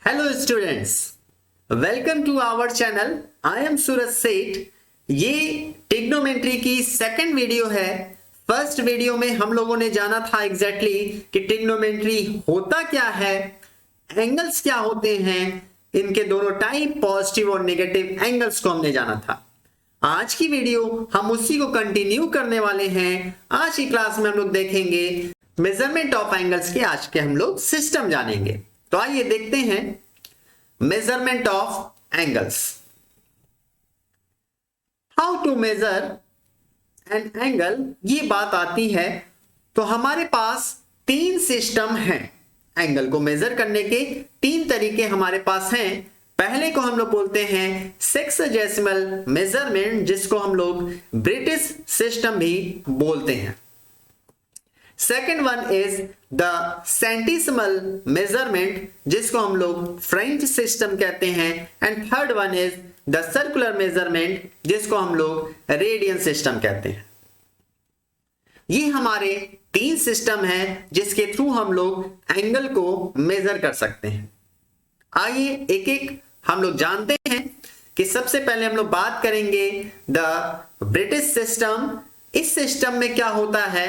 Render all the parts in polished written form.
Hello students, welcome to our channel. I am Suraj Seth. ये trigonometry की second video है। First video में हम लोगों ने जाना था एग्जैक्टली कि ट्रिग्नोमेट्री होता क्या है, एंगल्स क्या होते हैं, इनके दोनों टाइप पॉजिटिव और नेगेटिव एंगल्स को हमने जाना था। आज की वीडियो हम उसी को कंटिन्यू करने वाले हैं। आज की क्लास में हम लोग देखेंगे मेजरमेंट ऑफ एंगल्स के आज के हम लोग सिस्टम जानेंगे। तो आइए देखते हैं measurement of angles. How to measure an angle, ये बात आती है तो हमारे पास तीन सिस्टम हैं। एंगल को मेजर करने के तीन तरीके हमारे पास हैं। पहले को हम लोग बोलते हैं सेक्सजेसिमल मेजरमेंट, जिसको हम लोग ब्रिटिश सिस्टम भी बोलते हैं। Second one is the centesimal measurement, जिसको हम लोग फ्रेंच सिस्टम कहते हैं। And third one is the circular measurement, जिसको हम लोग रेडियन सिस्टम कहते हैं। ये हमारे तीन सिस्टम हैं जिसके थ्रू हम लोग एंगल को मेजर कर सकते हैं। आइए एक एक हम लोग जानते हैं कि सबसे पहले हम लोग बात करेंगे द ब्रिटिश सिस्टम। इस सिस्टम में क्या होता है,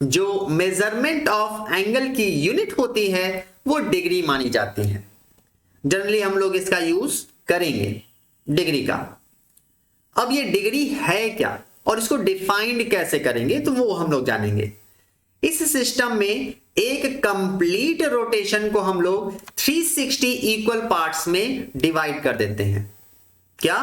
जो मेजरमेंट ऑफ एंगल की यूनिट होती है वो डिग्री मानी जाती है। जनरली हम लोग इसका यूज करेंगे डिग्री का। अब ये डिग्री है क्या और इसको डिफाइंड कैसे करेंगे तो वो हम लोग जानेंगे। इस सिस्टम में एक कंप्लीट रोटेशन को हम लोग 360 इक्वल पार्ट्स में डिवाइड कर देते हैं। क्या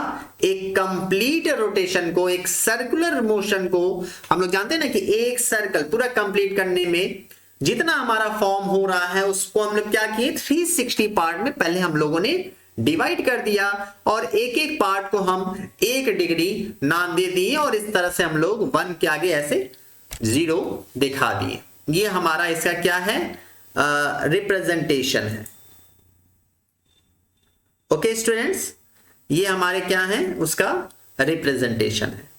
एक कंप्लीट रोटेशन को, एक सर्कुलर मोशन को हम लोग जानते हैं ना कि एक सर्कल पूरा कंप्लीट करने में जितना हमारा फॉर्म हो रहा है उसको हम लोग क्या किए, 360 पार्ट में पहले हम लोगों ने डिवाइड कर दिया और एक एक पार्ट को हम 1 डिग्री नाम दे दिए और इस तरह से हम लोग 1 के आगे ऐसे 0 दिखा दिए। ये हमारा इसका क्या है, रिप्रेजेंटेशन है। ओके स्टूडेंट्स, ये हमारे क्या है, उसका रिप्रेजेंटेशन है।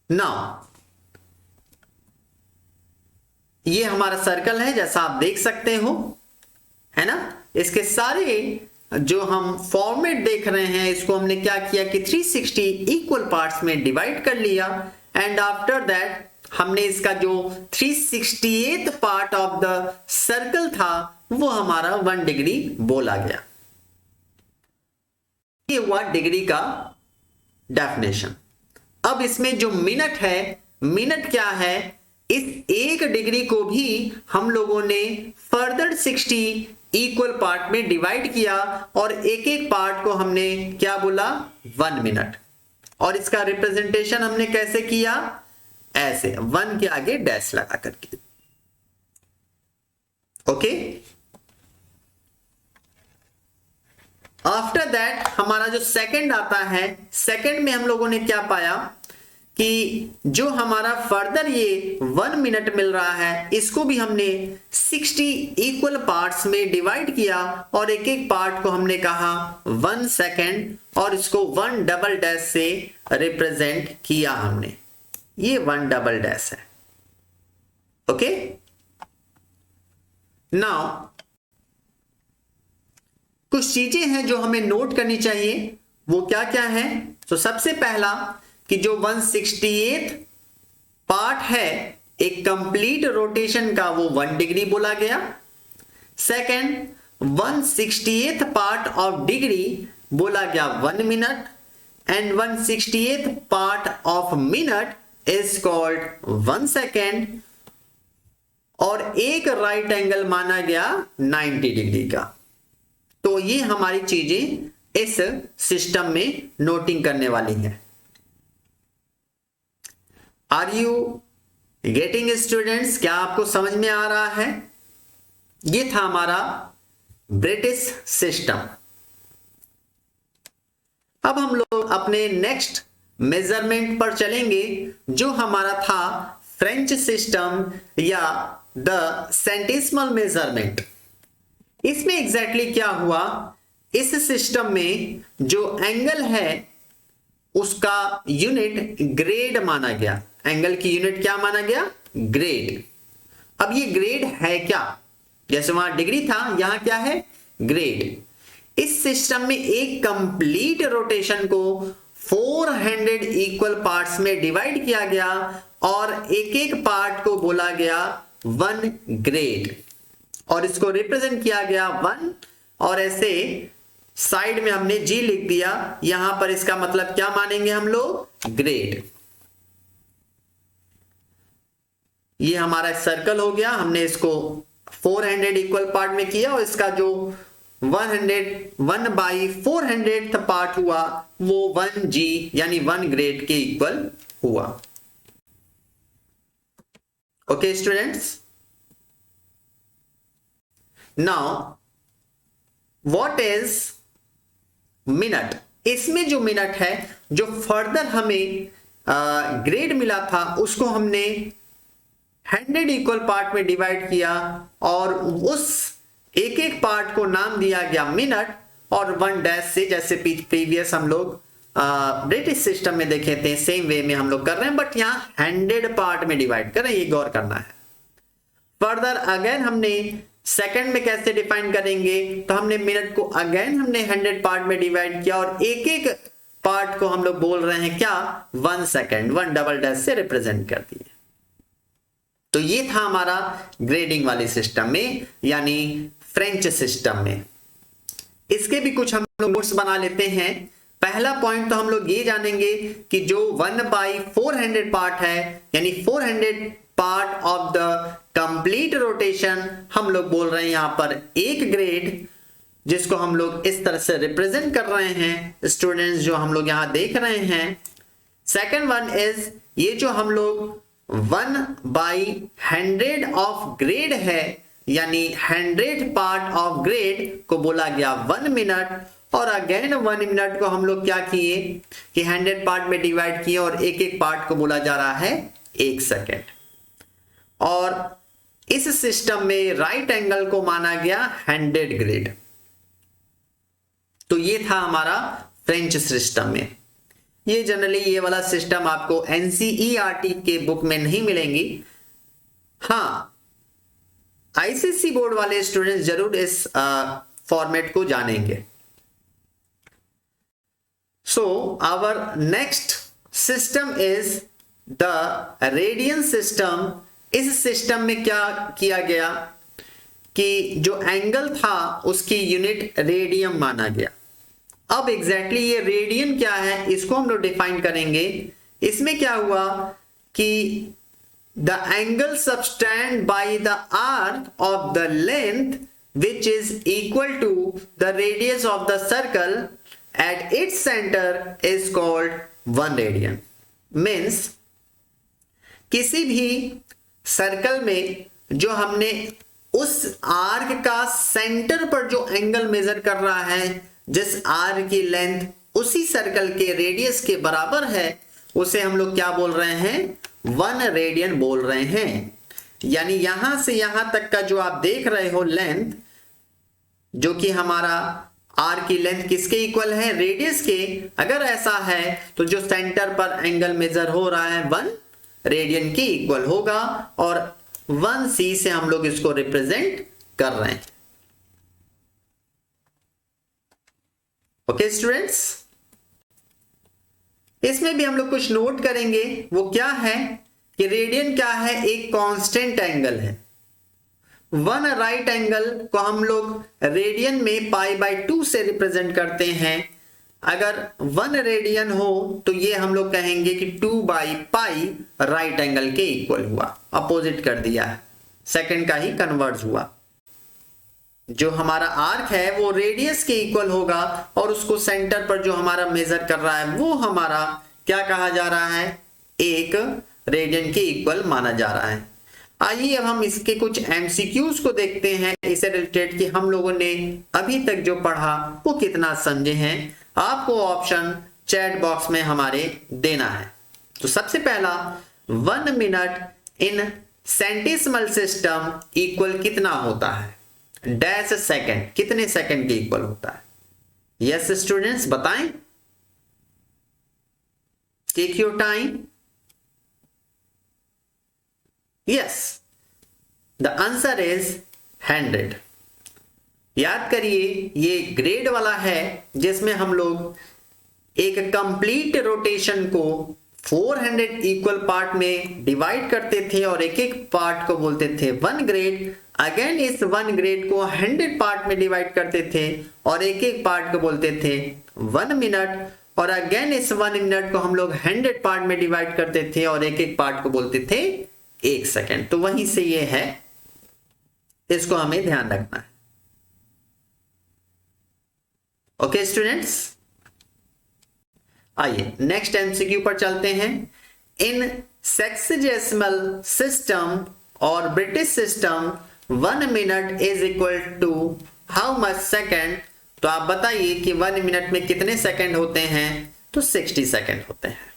नाउ ये हमारा सर्कल है, जैसा आप देख सकते हो, है ना। इसके सारे जो हम फॉर्मेट देख रहे हैं इसको हमने क्या किया कि 360 इक्वल पार्ट्स में डिवाइड कर लिया। एंड आफ्टर दैट हमने इसका जो 360th part of the circle था वो हमारा 1 डिग्री बोला गया। ये हुआ डिग्री का डेफिनेशन। अब इसमें जो मिनट है, मिनट क्या है, इस 1 डिग्री को भी हम लोगों ने फर्दर 60 इक्वल पार्ट में डिवाइड किया और एक एक पार्ट को हमने क्या बोला, 1 मिनट। और इसका रिप्रेजेंटेशन हमने कैसे किया, ऐसे 1 के आगे डैश लगा करके। ओके, आफ्टर दैट हमारा जो सेकंड आता है, सेकंड में हम लोगों ने क्या पाया कि जो हमारा फर्दर ये 1 मिनट मिल रहा है इसको भी हमने 60 इक्वल पार्ट्स में डिवाइड किया और एक एक पार्ट को हमने कहा 1 सेकेंड और इसको 1 डबल डैश से रिप्रेजेंट किया हमने। ये 1 डबल डैश है। ओके, नाउ कुछ चीजें हैं जो हमें नोट करनी चाहिए। वो क्या क्या है, तो सबसे पहला कि जो 168th पार्ट है एक कंप्लीट रोटेशन का वो 1 डिग्री बोला गया। Second, 168th part of degree बोला गया 1 minute. And 168th part of minute is called 1 second. और एक राइट एंगल माना गया 90 डिग्री का। तो ये हमारी चीजें इस सिस्टम में नोटिंग करने वाली हैं। आर यू गेटिंग स्टूडेंट्स, क्या आपको समझ में आ रहा है? ये था हमारा ब्रिटिश सिस्टम। अब हम लोग अपने नेक्स्ट मेजरमेंट पर चलेंगे जो हमारा था फ्रेंच सिस्टम या द सेंटिसिमल मेजरमेंट। इसमें एग्जैक्टली क्या हुआ, इस सिस्टम में जो एंगल है उसका यूनिट ग्रेड माना गया। एंगल की यूनिट क्या माना गया, ग्रेड। अब ये ग्रेड है क्या, जैसे वहां डिग्री था, यहां क्या है, ग्रेड। इस सिस्टम में एक कंप्लीट रोटेशन को 400 इक्वल पार्ट्स में डिवाइड किया गया और एक एक पार्ट को बोला गया 1 ग्रेड और इसको रिप्रेजेंट किया गया 1 और ऐसे साइड में हमने जी लिख दिया। यहां पर इसका मतलब क्या मानेंगे हम लोग, ग्रेड। ये हमारा सर्कल हो गया, हमने इसको 400 इक्वल पार्ट में किया और इसका जो 1/400 पार्ट हुआ वो 1G यानी 1 ग्रेड के इक्वल हुआ। Okay students, now what is minute. इसमें जो मिनट है, जो फर्दर हमें ग्रेड मिला था उसको हमने 100 इक्वल पार्ट में डिवाइड किया और उस एक एक पार्ट को नाम दिया गया मिनट और 1 डैश से, जैसे प्रीवियस हम लोग ब्रिटिश सिस्टम में देखे थे सेम वे में हम लोग कर रहे हैं, बट यहां 100 पार्ट में डिवाइड कर रहे हैं, ये गौर करना है। फर्दर अगेन हमने सेकंड में कैसे डिफाइन करेंगे, तो हमने मिनट को अगेन हमने 100 पार्ट में डिवाइड किया और एक एक पार्ट को हम लोग बोल रहे हैं क्या, 1 सेकंड, 1 डबल डैश से रिप्रेजेंट कर दिए। तो ये था हमारा ग्रेडिंग वाले सिस्टम में यानी फ्रेंच सिस्टम में। इसके भी कुछ हम लोग नोट्स बना लेते हैं। पहला पॉइंट तो हम लोग ये जानेंगे कि जो 1/400 पार्ट है यानी 400 part of the complete rotation हम लोग बोल रहे हैं यहां पर 1 ग्रेड, जिसको हम लोग इस तरह से रिप्रेजेंट कर रहे हैं स्टूडेंट्स, जो हम लोग यहां देख रहे हैं। सेकेंड वन इज ये जो हम लोग 1/100 ऑफ ग्रेड है यानी 100 पार्ट ऑफ ग्रेड को बोला गया 1 मिनट और अगेन 1 मिनट को हम लोग क्या किए कि 100 पार्ट में डिवाइड किए और एक एक पार्ट को बोला जा रहा है 1 सेकेंड। और इस सिस्टम में राइट एंगल को माना गया 100 ग्रेड। तो ये था हमारा फ्रेंच सिस्टम में। ये जनरली ये वाला सिस्टम आपको एनसीईआरटी के बुक में नहीं मिलेंगी। हाँ, आईसीएसई बोर्ड वाले स्टूडेंट्स जरूर इस फॉर्मेट को जानेंगे। So our next system is the radian system. इस सिस्टम में क्या किया गया कि जो एंगल था उसकी यूनिट रेडियन माना गया। अब एग्जैक्टली ये रेडियन क्या है इसको हम लोग डिफाइन करेंगे। इसमें क्या हुआ कि the angle subtended by the arc of the length which is equal to the radius of the circle at its centre is called 1 radian. Means किसी भी सर्कल में जो हमने उस आर्क का सेंटर पर जो एंगल मेजर कर रहा है, जिस आर्क की लेंथ उसी सर्कल के रेडियस के बराबर है, उसे हम लोग क्या बोल रहे हैं, 1 रेडियन बोल रहे हैं। यानी यहां से यहां तक का जो आप देख रहे हो लेंथ, जो कि हमारा आर्क की लेंथ किसके इक्वल है, रेडियस के। अगर ऐसा है तो जो सेंटर पर एंगल मेजर हो रहा है 1 रेडियन के इक्वल होगा और 1c से हम लोग इसको रिप्रेजेंट कर रहे हैं। ओके स्टूडेंट्स, इसमें भी हम लोग कुछ नोट करेंगे। वो क्या है कि रेडियन क्या है, एक कांस्टेंट एंगल है। 1 राइट एंगल को हम लोग रेडियन में π/2 से रिप्रेजेंट करते हैं। अगर 1 रेडियन हो तो ये हम लोग कहेंगे कि 2/π राइट एंगल के इक्वल हुआ, अपोजिट कर दिया है, सेकंड का ही कन्वर्ज हुआ। जो हमारा आर्क है वो रेडियस के इक्वल होगा और उसको सेंटर पर जो हमारा मेजर कर रहा है वो हमारा क्या कहा जा रहा है, 1 रेडियन के इक्वल माना जा रहा है। आइए अब हम इसके कुछ एमसीक्यूज को देखते हैं इससे रिलेटेड कि हम लोगों ने अभी तक जो पढ़ा वो कितना समझे हैं। आपको ऑप्शन चैट बॉक्स में हमारे देना है। तो सबसे पहला, 1 minute in centesimal system equal कितना होता है, डैश सेकंड, कितने सेकंड के इक्वल होता है। यस स्टूडेंट्स बताएं, take your time. Yes, the answer is 100। याद करिए ये ग्रेड वाला है जिसमें हम लोग एक कंप्लीट रोटेशन को 400 इक्वल पार्ट में डिवाइड करते थे और एक एक पार्ट को बोलते थे 1 ग्रेड। अगेन इस 1 ग्रेड को 100 पार्ट में डिवाइड करते थे और एक एक पार्ट को बोलते थे 1 मिनट। और अगेन इस 1 मिनट को हम लोग 100 पार्ट में डिवाइड करते थे और एक एक पार्ट को बोलते थे 1 सेकेंड। तो वहीं से ये है, इसको हमें ध्यान रखना है। ओके स्टूडेंट्स, आइए नेक्स्ट एमसीक्यू पर चलते हैं। इन सेक्सिजेसिमल सिस्टम और British system 1 minute is equal to how much second. तो आप बताइए कि 1 मिनट में कितने सेकेंड होते हैं? तो 60 सेकेंड होते हैं।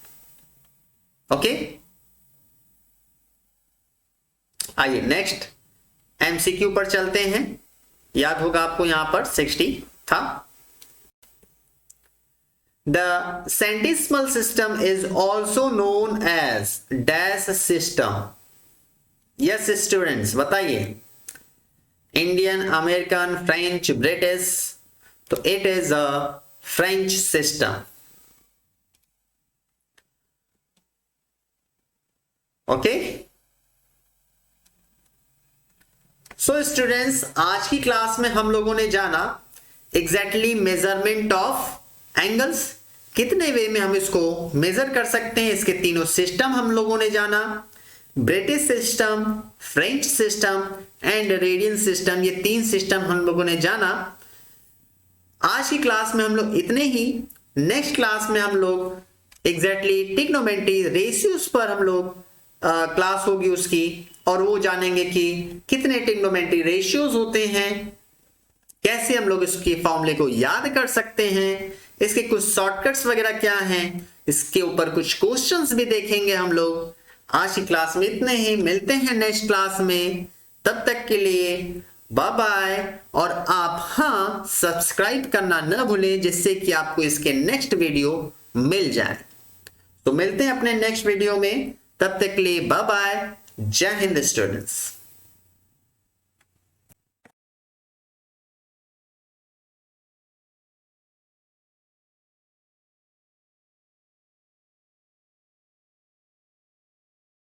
ओके, आइए नेक्स्ट एमसीक्यू पर चलते हैं। याद होगा आपको यहां पर 60 था। The centesimal system is also known as dash system. Yes students, बताइए। इंडियन, अमेरिकन, फ्रेंच, ब्रिटिश, तो it is a French system. Okay, so students आज की क्लास में हम लोगों ने जाना एग्जैक्टली मेजरमेंट ऑफ एंगल्स, कितने वे में हम इसको मेजर कर सकते हैं। इसके तीनों सिस्टम हम लोगों ने जाना, British system, French system and radian system. ये 3 सिस्टम हम लोगों ने जाना। आज की क्लास में हम लोग इतने ही। नेक्स्ट क्लास में हम लोग एग्जैक्टली ट्रिग्नोमेट्री रेशियोज पर हम लोग क्लास होगी उसकी, और वो जानेंगे कि कितने ट्रिग्नोमेट्री रेशियोज होते हैं, कैसे हम लोग इसके फॉर्मूले को याद कर सकते हैं, इसके कुछ शॉर्टकट्स वगैरह क्या हैं, इसके ऊपर कुछ क्वेश्चंस भी देखेंगे हम लोग। आज की क्लास में इतने ही, मिलते हैं नेक्स्ट क्लास में। तब तक के लिए बाय बाय। और आप हाँ सब्सक्राइब करना न भूलें जिससे कि आपको इसके नेक्स्ट वीडियो मिल जाए। तो मिलते हैं अपने नेक्स्ट वीडियो में, तब तक के लिए बाय बाय। जय हिंद स्टूडेंट्स।